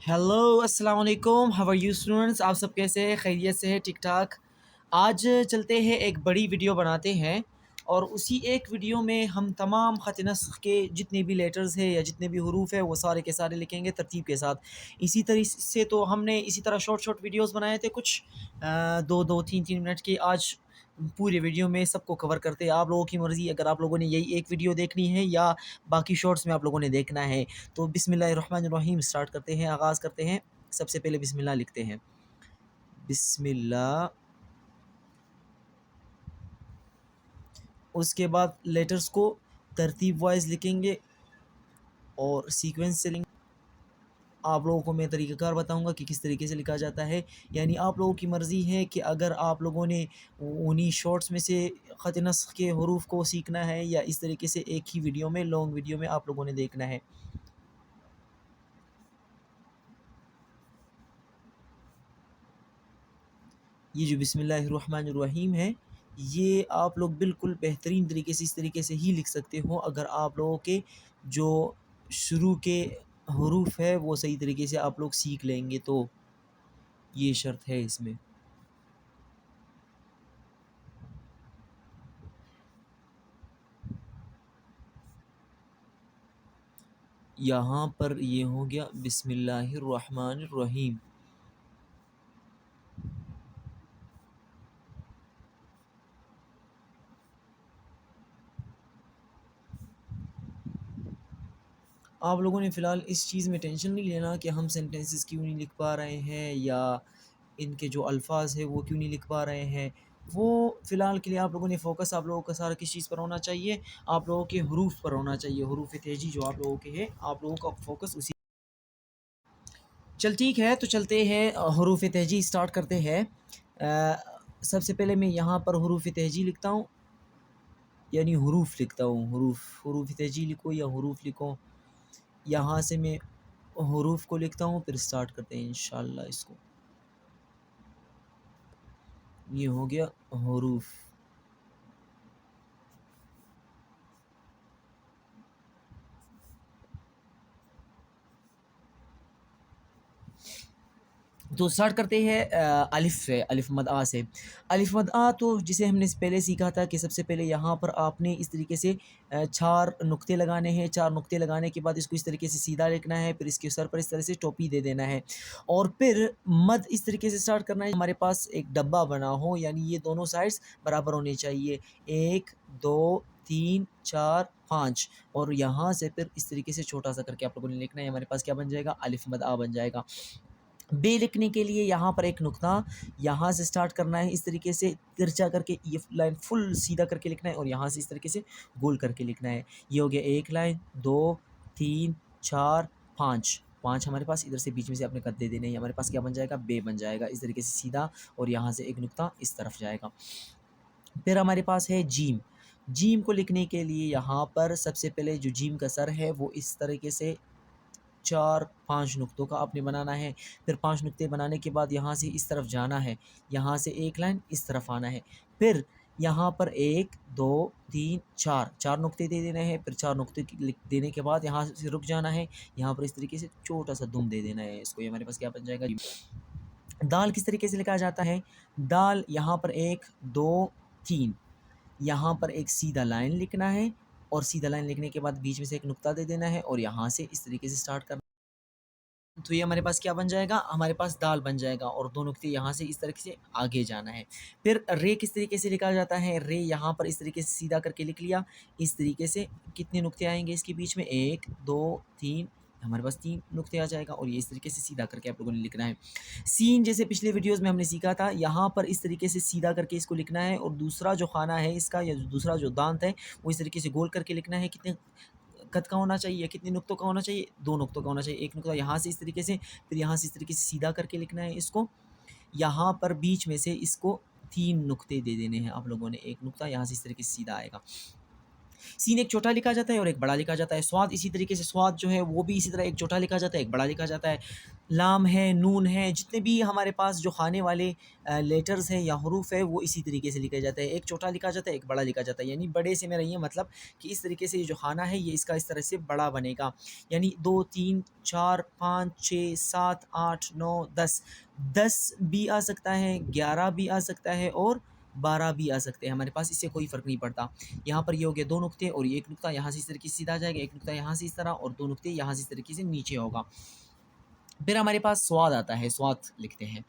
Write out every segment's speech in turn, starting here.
Hello अस्सलाम वालेकुम, how are you students. आप सब कैसे हैं? खैरियत से है? ठीक ठाक। आज चलते हैं, एक बड़ी वीडियो बनाते हैं और उसी एक वीडियो में हम तमाम ख़त नस्ख़ के जितने भी लेटर्स हैं या जितने भी हरूफ है वो सारे के सारे लिखेंगे तरतीब के साथ। इसी तरीके से तो हमने इसी तरह शॉर्ट शॉर्ट वीडियोस बनाए थे कुछ दो दो तीन तीन मिनट के। आज पूरे वीडियो में सबको कवर करते हैं। आप लोगों की मर्ज़ी, अगर आप लोगों ने यही एक वीडियो देखनी है या बाकी शॉर्ट्स में आप लोगों ने देखना है। तो बिस्मिल्लाहिर्रहमानिर्रहीम स्टार्ट करते हैं, आगाज़ करते हैं। सबसे पहले बिस्मिल्लाह लिखते हैं। बिस्मिल्लाह। उसके बाद लेटर्स को तरतीब वाइज लिखेंगे और सीक्वेंस से लिखेंगे। आप लोगों को मैं तरीक़ाकार बताऊंगा कि किस तरीके से लिखा जाता है। यानी आप लोगों की मर्ज़ी है कि अगर आप लोगों ने उन्हीं शॉर्ट्स में से ख़त नस्ख़ के हरूफ को सीखना है या इस तरीके से एक ही वीडियो में, लॉन्ग वीडियो में आप लोगों ने देखना है। ये जो बिस्मिल्लाहिर्रहमानिर्रहीम है, ये आप लोग बिल्कुल बेहतरीन तरीके से इस तरीके से ही लिख सकते हो अगर आप लोगों के जो शुरू के हरूफ है वो सही तरीके से आप लोग सीख लेंगे, तो ये शर्त है इसमें। यहाँ पर ये हो गया बिस्मिल्लाहिर्रहमानिर्रहीम। आप लोगों ने फ़िलहाल इस चीज़ में टेंशन नहीं लेना कि हम सेंटेंसेस क्यों नहीं लिख पा रहे हैं या इनके जो अल्फ़ाज़ हैं वो क्यों नहीं लिख पा रहे हैं। वो फ़िलहाल के लिए आप लोगों ने फ़ोकस, आप लोगों का सारा किस चीज़ पर होना चाहिए, आप लोगों के हरूफ पर होना चाहिए। हरूफ तेजी जो आप लोगों के हैं, आप लोगों का फ़ोकस उसी। चल ठीक है, तो चलते हैं, हरूफ तेजी स्टार्ट करते हैं। सबसे पहले मैं यहाँ पर हरूफ तेजी लिखता हूँ, यानी हरूफ लिखता हूँ। हरूफ तेजी लिखो या हरूफ लिखो। यहाँ से मैं हरूफ को लिखता हूँ, फिर स्टार्ट करते हैं इंशाल्लाह इसको। ये हो गया हरूफ। तो स्टार्ट करते हैं अलिफ़ से, अलिफ़ मद आ से। अलिफ़ मद आ तो जिसे हमने पहले सीखा था कि सबसे पहले यहाँ पर आपने इस तरीके से 4 नुक्ते लगाने हैं। 4 नुक्ते लगाने के बाद इसको इस तरीके से सीधा लिखना है, फिर इसके सर पर इस तरह से टोपी दे देना है और फिर मद इस तरीके से स्टार्ट करना है हमारे पास एक डब्बा बना हो, यानी ये दोनों साइड्स बराबर होने चाहिए। 1, 2, 3, 4, 5 और यहाँ से फिर इस तरीके से छोटा-सा करके आप लोगों ने लिखना है। हमारे पास क्या बन जाएगा? अलिफ़ मद आ बन जाएगा। बे लिखने के लिए यहाँ पर एक नुक्ता यहाँ से स्टार्ट करना है, इस तरीके से तिरछा करके ये लाइन फुल सीधा करके लिखना है और यहाँ से इस तरीके से गोल करके लिखना है। ये हो गया एक लाइन, 2, 3, 4, 5। 5 हमारे पास, इधर से बीच में से अपने कट दे देने हैं। हमारे पास क्या बन जाएगा? बे बन जाएगा। इस तरीके से सीधा और यहाँ से एक नुक्ता इस तरफ जाएगा। फिर हमारे पास है जीम। जीम को लिखने के लिए यहाँ पर सबसे पहले जो जीम का सर है वो इस तरीके से 4-5 नुक्तों का आपने बनाना है। फिर 5 नुक्ते बनाने के बाद यहाँ से इस तरफ जाना है, यहाँ से एक लाइन इस तरफ आना है। फिर यहाँ पर 1, 2, 3, 4, 4 नुक्ते दे देने हैं। फिर 4 नुक्ते लिख देने के बाद यहाँ से रुक जाना है। यहाँ पर इस तरीके से छोटा-सा दुम दे देना है इसको। ये हमारे पास क्या बन जाएगा? दाल किस तरीके से लिखा जाता है? दाल यहाँ पर 1, 2, 3, यहाँ पर एक सीधा लाइन लिखना है और सीधा लाइन लिखने के बाद बीच में से एक नुक्ता दे देना है और यहाँ से इस तरीके से स्टार्ट करना। तो ये हमारे पास क्या बन जाएगा? हमारे पास दाल बन जाएगा और 2 नुक्ते यहाँ से इस तरीके से आगे जाना है। फिर रे किस तरीके से लिखा जाता है? रे यहाँ पर इस तरीके से सीधा करके लिख लिया। इस तरीके से कितने नुक्ते आएँगे इसके बीच में? 1, 2, 3, हमारे पास 3 नुक्ते आ जाएगा और ये इस तरीके से सीधा करके आप लोगों ने लिखना है। सीन जैसे पिछले वीडियोज़ में हमने सीखा था, यहाँ पर इस तरीके से सीधा करके इसको लिखना है और दूसरा जो खाना है इसका या दूसरा जो दांत है, वो इस तरीके से गोल करके लिखना है। कितने कद का होना चाहिए? कितने नुक्तों का होना चाहिए? 2 नुक्तों का होना चाहिए। 1 नुक्ता यहाँ से इस तरीके से, फिर यहाँ से इस तरीके से सीधा करके लिखना है इसको। यहाँ पर बीच में से इसको 3 नुक्ते दे देने हैं आप लोगों ने। 1 नुक्ता यहाँ से इस तरीके से सीधा आएगा। सीन एक छोटा लिखा जाता है और एक बड़ा लिखा जाता है। स्वाद इसी तरीके से, स्वाद जो है वो भी इसी तरह एक छोटा लिखा जाता है, एक बड़ा लिखा जाता है। लाम है, नून है, जितने भी हमारे पास जो खाने वाले लेटर्स हैं या हरूफ है वो इसी तरीके से लिखे जाते हैं। एक छोटा लिखा जाता है, एक बड़ा लिखा जाता है। यानी बड़े से मेरा ये मतलब कि इस तरीके से ये जो खाना है ये इसका इस तरह से बड़ा बनेगा। यानी 2, 3, 4, 5, 6, 7, 8, 9, 10। 10 भी आ सकता है, 11 भी आ सकता है और 12 भी आ सकते हैं हमारे पास, इससे कोई फ़र्क नहीं पड़ता। यहाँ पर ये हो गया 2 नुक्ते और ये 1 नुक्ता यहाँ से इस तरीके से सीधा आ जाएगा, 1 नुक्ता यहाँ से इस तरह और 2 नुक्ते यहाँ से इस तरीके से नीचे होगा। फिर हमारे पास स्वाद आता है, स्वाद लिखते हैं।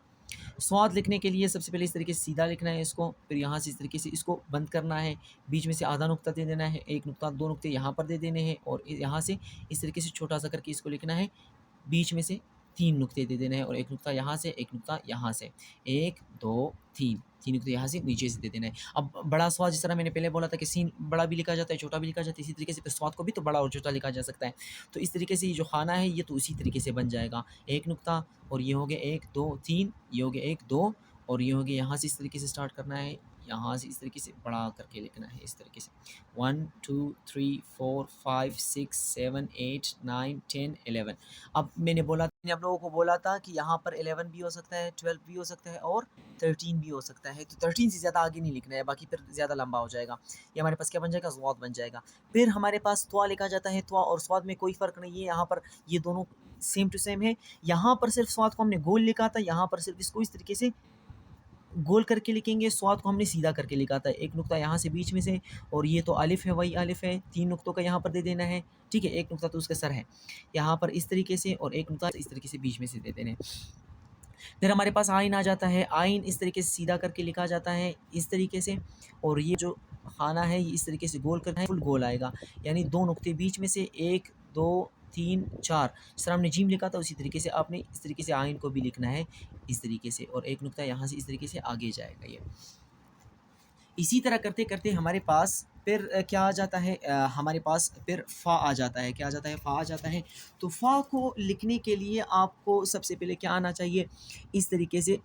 स्वाद लिखने के लिए सबसे पहले इस तरीके से सीधा लिखना है इसको, फिर यहाँ से इस तरीके से इसको बंद करना है, बीच में से आधा नुक्ता दे देना है, 1 नुक्ता 2 नुक्ते यहाँ पर दे देने हैं और यहाँ से इस तरीके से छोटा-सा करके इसको लिखना है। बीच में से 3 नुक्ते दे देने हैं और 1 नुक्ता यहाँ से, 1 नुक्ता यहाँ से। 1, 2, 3, 3 नुक्ते यहाँ से नीचे से दे देना है। अब बड़ा स्वाद जिस तरह मैंने पहले बोला था कि सीन बड़ा भी लिखा जाता है, छोटा भी लिखा जाता है, इसी तरीके से फिर स्वाद को भी तो बड़ा और छोटा लिखा जा सकता है। तो इस तरीके से ये जो खाना है ये तो उसी तरीके से बन जाएगा। 1 नुक्ता और ये हो गया 1, 2, 3, ये हो गया 1, 2 और ये हो गया यहाँ से इस तरीके से स्टार्ट करना है, यहाँ से इस तरीके से बड़ा करके लिखना है इस तरीके से। 1, 2, 3, 4, 5, 6, 7, 8, 9, 10, 11। अब मैंने आप लोगों को बोला था कि यहाँ पर 11 भी हो सकता है, 12 भी हो सकता है और 13 भी हो सकता है। तो 13 से ज़्यादा आगे नहीं लिखना है, बाकी फिर ज़्यादा लंबा हो जाएगा। ये हमारे पास क्या बन जाएगा? ज़वाद बन जाएगा। फिर हमारे पास त्वा लिखा जाता है, त्वा और स्वाद में कोई फ़र्क नहीं है। यहाँ पर ये दोनों सेम टू सेम है। यहाँ पर सिर्फ स्वाद को हमने गोल लिखा था, यहाँ पर सिर्फ इसको इस तरीके से गोल करके लिखेंगे, स्वाद को हमने सीधा करके लिखा था। 1 नुक्ता यहाँ से बीच में से और ये तो अलिफ है, वही अलिफ है, 3 नुक्तों का यहाँ पर दे देना है, ठीक है? 1 नुक्ता तो उसका सर है। यहाँ पर इस तरीके से और 1 नुक्ता इस तरीके से बीच में से दे देने हैं। फिर हमारे पास आइन आ जाता है, आइन इस तरीके से सीधा करके लिखा जाता है, इस तरीके से और ये जो खाना है ये इस तरीके से गोल करना है, फुल गोल आएगा। यानी 2 नुक्ते बीच में से 1, 2, 3, 4 जिस तरह हमने जीम लिखा था उसी तरीके से आपने इस तरीके से आइन को भी लिखना है, इस तरीके से और 1 नुक्ता यहाँ से इस तरीके से आगे जाएगा ये। इसी तरह करते-करते हमारे पास फिर क्या आ जाता है, हमारे पास फिर फ़ा आ जाता है। क्या आ जाता है? फ़ा आ जाता है। तो फ़ा को लिखने के लिए आपको सबसे पहले क्या आना चाहिए? इस तरीके से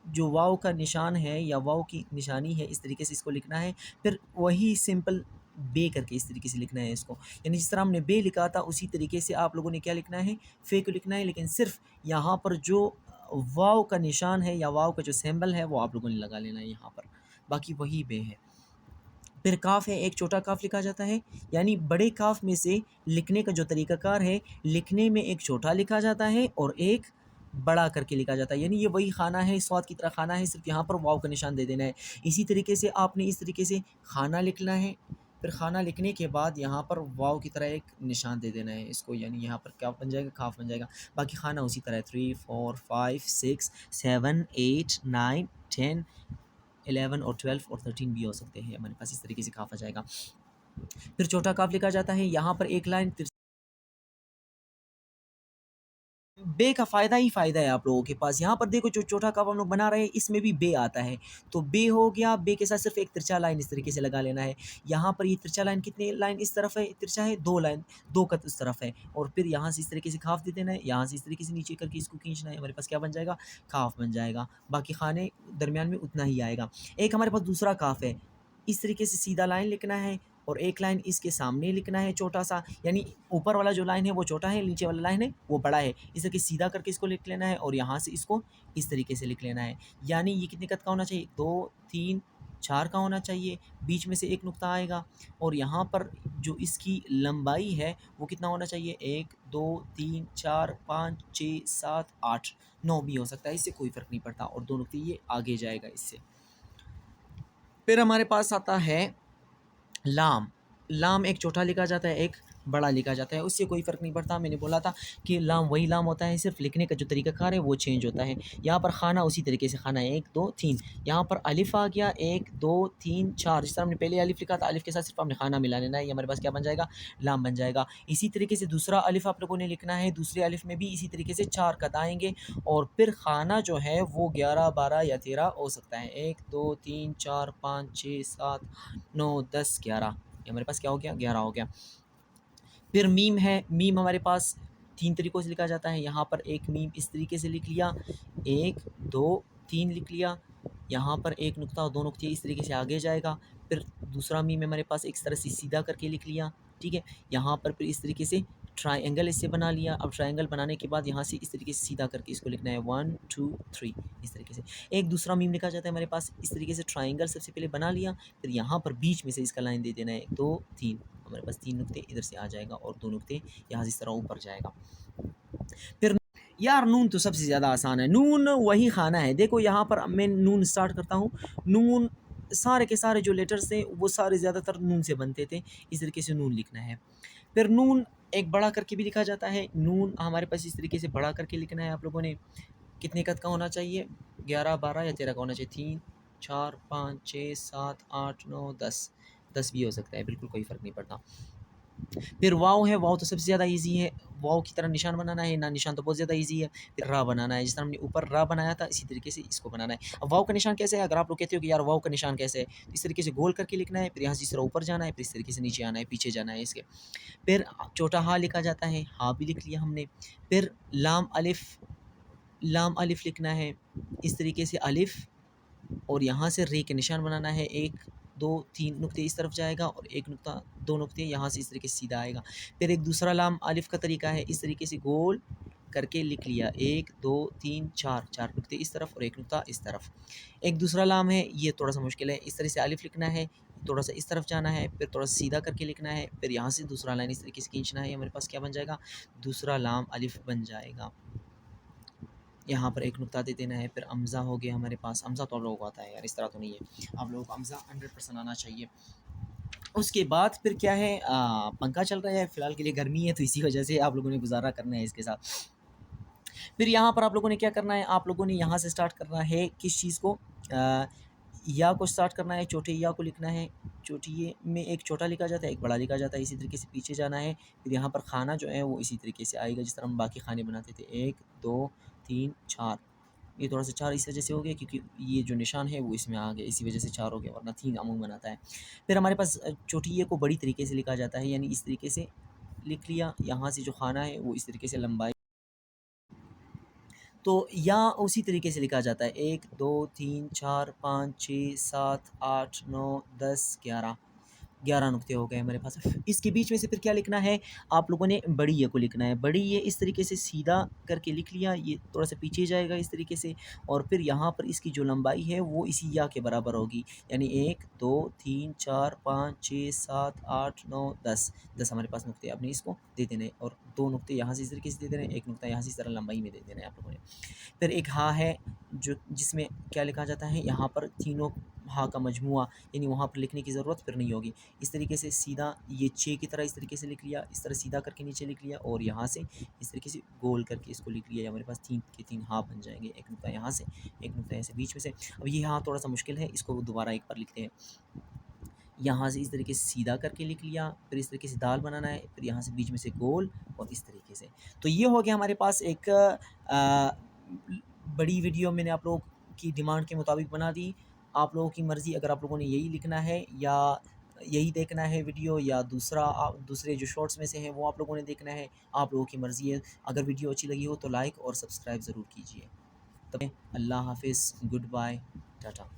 जो वाव का निशान है या वाव की निशानी है इस तरीके से इसको लिखना है। फिर वही सिंपल बे करके इस तरीके से लिखना है इसको। यानी जिस तरह हमने बे लिखा था उसी तरीके से आप लोगों ने क्या लिखना है? फ़े को लिखना है, लेकिन सिर्फ़ यहाँ पर जो वाव का निशान है या वाव का जो सिंबल है वो आप लोगों ने लगा लेना है यहाँ पर। बाकी वही बे है। फिर काफ़ है, एक छोटा काफ़ लिखा जाता है, यानी बड़े काफ़ में से लिखने का जो तरीक़ाकार है, लिखने में एक छोटा लिखा जाता है और एक बड़ा करके लिखा जाता है। यानी ये वही खाना है, स्वाद की तरह खाना है, सिर्फ़ यहाँ पर वाव का निशान दे देना है। इसी तरीके से आपने इस तरीके से खाना लिखना है, फिर खाना लिखने के बाद यहाँ पर वाव की तरह एक निशान दे देना है इसको, यानी यहाँ पर क्या बन जाएगा? काफ़ बन जाएगा। बाकी खाना उसी तरह 3, 4, 5, 6, 7, 8, 9, 10, 11 और 12 और 13 भी हो सकते हैं। हमारे पास इस तरीके से काफ़ आ जाएगा। फिर छोटा काफ़ लिखा जाता है, यहाँ पर एक लाइन बे का फ़ायदा ही फ़ायदा है आप लोगों के पास। यहाँ पर देखो जो छोटा काफ़ हम लोग बना रहे हैं इसमें भी बे आता है। तो बे हो गया, बे के साथ सिर्फ़ एक तिरछा लाइन इस तरीके से लगा लेना है। यहाँ पर ये तिरछा लाइन कितनी लाइन इस तरफ है तिरछा है? 2 लाइन, 2 कत उस तरफ है और फिर यहाँ से इस तरीके से काफ़ दे देना है, यहाँ से इस तरीके से नीचे करके इसको खींचना है। हमारे पास क्या बन जाएगा? काफ़ बन जाएगा। बाकी खाने दरमियान में उतना ही आएगा। एक हमारे पास दूसरा काफ़ है, इस तरीके से सीधा लाइन लिखना है और एक लाइन इसके सामने लिखना है छोटा-सा, यानी ऊपर वाला जो लाइन है वो छोटा है, नीचे वाला लाइन है वो बड़ा है। इस तरीके सीधा करके इसको लिख लेना है और यहाँ से इसको इस तरीके से लिख लेना है। यानी ये कितने कद का होना चाहिए? 2, 3, 4 का होना चाहिए, बीच में से एक नुक्ता आएगा और यहाँ पर जो इसकी लंबाई है वो कितना होना चाहिए? 1, 2, 3, 4, 5, 6, 7, 8, 9 भी हो सकता है, इससे कोई फ़र्क नहीं पड़ता और 2 नुक्ते ये आगे जाएगा इससे। फिर हमारे पास आता है लाम। लाम एक छोटा लिखा जाता है, एक बड़ा लिखा जाता है, उससे कोई फ़र्क नहीं पड़ता। मैंने बोला था कि लाम वही लाम होता है, सिर्फ़ लिखने का जो तरीक़ाकार है वो चेंज होता है। यहाँ पर खाना उसी तरीके से खाना है 1, 2, 3। यहाँ पर अलिफ़ आ गया 1, 2, 3, 4। जिस तरह हमने पहले अलिफ़ लिखा था, अलिफ़ के साथ सिर्फ़ हमने खाना मिला लेना है, ये हमारे पास क्या बन जाएगा? लाम बन जाएगा। इसी तरीके से दूसरा अलिफ़ आप लोगों ने लिखना है, दूसरे अलिफ़ में भी इसी तरीके से 4 कत आएँगे और फिर खाना जो है वो 11, 12 या 13 हो सकता है। 1, 2, 3, 4, 5, 6, 7, 9, 10, 11। ये हमारे पास क्या हो गया? 11 हो गया। फिर मीम है, मीम हमारे पास 3 तरीक़ों से लिखा जाता है। यहाँ पर एक मीम इस तरीके से लिख लिया, 1, 2, 3 लिख लिया। यहाँ पर एक नुक्ता और 2 नुक्ते इस तरीके से आगे जाएगा। फिर दूसरा मीम हमारे पास इस तरह से सीधा करके लिख लिया, ठीक है। यहाँ पर फिर इस तरीके से ट्रायंगल इससे बना लिया। अब ट्रायंगल बनाने के बाद यहाँ से इस तरीके से सीधा करके इसको लिखना है 1 2 3 इस तरीके से। एक दूसरा मीम लिखा जाता है हमारे पास इस तरीके से, ट्रायंगल सबसे पहले बना लिया, फिर यहाँ पर बीच में से इसका लाइन दे देना है 2 3, हमारे पास 3 नुक्ते इधर से आ जाएगा और 2 नुक्ते यहाँ से इस तरह ऊपर जाएगा। फिर यार नून तो सबसे ज़्यादा आसान है, नून वही खाना है। देखो यहाँ पर मैं नून स्टार्ट करता हूँ, नून सारे के सारे जो लेटर्स थे वो सारे ज़्यादातर नून से बनते थे, इस तरीके से नून लिखना है। फिर नून एक बड़ा करके भी लिखा जाता है, नून हमारे पास इस तरीके से बड़ा करके लिखना है। आप लोगों ने कितने कद का होना चाहिए, 11 12 या 13 का होना चाहिए, 3 4 5 6 7 8 9 10, 10 भी हो सकता है, बिल्कुल कोई फ़र्क नहीं पड़ता। फिर वाव है, वाव तो सबसे ज़्यादा ईजी है, वाव की तरह निशान बनाना है ना, निशान तो बहुत ज़्यादा ईजी है। फिर रा बनाना है, जिस तरह हमने ऊपर रा बनाया था इसी तरीके से इसको बनाना है। अब वाव का निशान कैसे है, अगर आप लोग कहते हो कि यार वाव का निशान कैसे है, तो इस तरीके से गोल करके लिखना है, फिर यहाँ से इस तरह ऊपर जाना है, फिर इस तरीके से नीचे आना है, पीछे जाना है इसके। फिर छोटा हा लिखा जाता है, हा भी लिख लिया हमने। फिर लाम अलिफ, लाम अलिफ लिखना है इस तरीके से अलिफ, और यहाँ से रे के निशान बनाना है, 1 2 3 नुक्ते इस तरफ जाएगा और 1 नुक्ता 2 नुक्ते यहाँ से इस तरीके से सीधा आएगा। फिर एक दूसरा लाम अलिफ का तरीका है, इस तरीके से गोल करके लिख लिया, 1 2 3 4, 4 नुक्ते इस तरफ और 1 नुक्ता इस तरफ। एक दूसरा लाम है, ये थोड़ा सा मुश्किल है, इस तरह से अलिफ लिखना है, थोड़ा सा इस तरफ जाना है, फिर थोड़ा सा सीधा करके लिखना है, फिर यहाँ से दूसरा लाइन इस तरीके से खींचना है, हमारे पास क्या बन जाएगा, दूसरा लाम अलिफ बन जाएगा। यहाँ पर एक नुक्ता दे देना है, फिर अम्ज़ा हो गया हमारे पास। अम्ज़ा तो आप लोगों को आता है यार, इस तरह तो नहीं है, आप लोगों को अम्ज़ा 100% आना चाहिए। उसके बाद फिर क्या है, पंखा चल रहा है, फ़िलहाल के लिए गर्मी है तो इसी वजह से आप लोगों ने गुज़ारा करना है इसके साथ। फिर यहाँ पर आप लोगों ने क्या करना है, आप लोगों ने यहाँ से स्टार्ट करना है किस चीज़ को, या को स्टार्ट करना है, छोटे या को लिखना है। छोटी ये में एक छोटा लिखा जाता है, एक बड़ा लिखा जाता है, इसी तरीके से पीछे जाना है। फिर यहाँ पर खाना जो है वो इसी तरीके से आएगा जिस तरह हम बाकी खाने बनाते थे, 1 2 3 4। ये थोड़ा सा 4 इस वजह से हो गया क्योंकि ये जो निशान है वो इसमें आ गया, इसी वजह से 4 हो गया, वरना 3 अमूमन आता है। फिर हमारे पास छोटी ये को बड़ी तरीके से लिखा जाता है, यानी इस तरीके से लिख लिया, यहाँ से जो खाना है वो इस तरीके से लंबाई, तो या उसी तरीके से लिखा जाता है, 1 2 3 4 5 6 7 8 9 10 11, 11 नुक्ते हो गए हमारे पास। इसके बीच में से फिर क्या लिखना है, आप लोगों ने बड़ी ये को लिखना है। बड़ी ये इस तरीके से सीधा करके लिख लिया, ये थोड़ा सा पीछे जाएगा इस तरीके से, और फिर यहाँ पर इसकी जो लंबाई है वो इसी या के बराबर होगी, यानी 1 2 3 4 5 6 7 8 9 10, 10 हमारे पास नुक्ते आपने इसको दे देने, और 2 नुक्ते यहाँ से इस तरीके से दे देने, 1 नुक्ता यहाँ से इस तरह लंबाई में दे देना है आप लोगों ने। फिर एक हा है जो जिसमें क्या लिखा जाता है, यहाँ पर तीनों हा का मजमुआ, यानी वहाँ पर लिखने की ज़रूरत फिर नहीं होगी। इस तरीके से सीधा ये 6 की तरह इस तरीके से लिख लिया, इस तरह सीधा करके नीचे लिख लिया, और यहाँ से इस तरीके से गोल करके इसको लिख लिया, हमारे पास 3 के 3 हा बन जाएंगे, एक नुक्ता यहाँ से, एक नुक्ता ऐसे बीच में से। अब ये हा थोड़ा सा मुश्किल है, इसको दोबारा एक बार लिखते हैं। यहाँ से इस तरीके से सीधा करके लिख लिया, फिर इस तरीके से दाल बनाना है, फिर यहाँ से बीच में से गोल, और इस तरीके से। तो ये हो गया हमारे पास एक बड़ी वीडियो मैंने आप लोगों की डिमांड के मुताबिक बना दी। आप लोगों की मर्ज़ी, अगर आप लोगों ने यही लिखना है या यही देखना है वीडियो, या दूसरे जो शॉर्ट्स में से हैं वो आप लोगों ने देखना है, आप लोगों की मर्ज़ी है। अगर वीडियो अच्छी लगी हो तो लाइक और सब्सक्राइब ज़रूर कीजिए। तब अल्लाह हाफ़िज़, गुड बाय, टाटा।